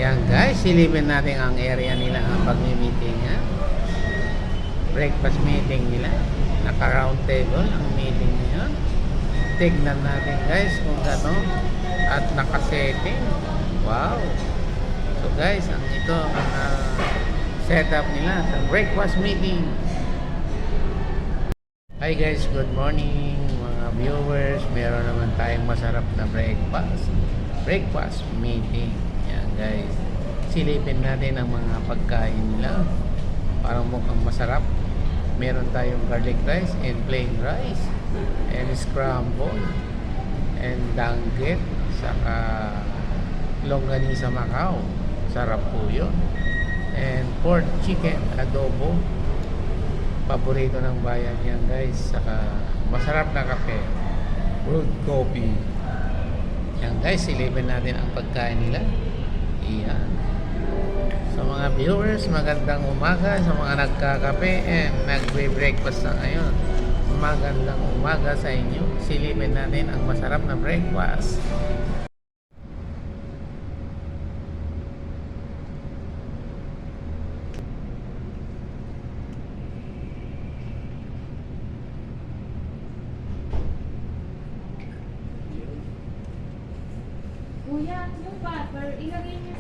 Yan guys, silipin natin ang area nila ang pag-meeting ha. Breakfast meeting nila. Naka-round table ang meeting ngayon. Tignan natin guys kung gano'n. At naka-setting. Wow. So guys, ang ito ang setup nila sa breakfast meeting. Hi guys, good morning mga viewers. Meron naman tayong masarap na breakfast meeting. Yan guys, silipin natin ang mga pagkain nila. Parang mukhang masarap. Meron tayong garlic rice and plain rice and scramble and danggit saka longganisa Macau. Sarap po yun. And pork chicken adobo, paborito ng bayan yan guys. Saka masarap na kape, brewed coffee. Yan guys, silipin natin ang pagkain nila. Iyan. Sa mga viewers, magandang umaga. Sa mga nagkakape and nagbe-breakfast na ngayon, magandang umaga sa inyo. Silipin natin ang masarap na breakfast. Kuya, yung butter, ilagay niyo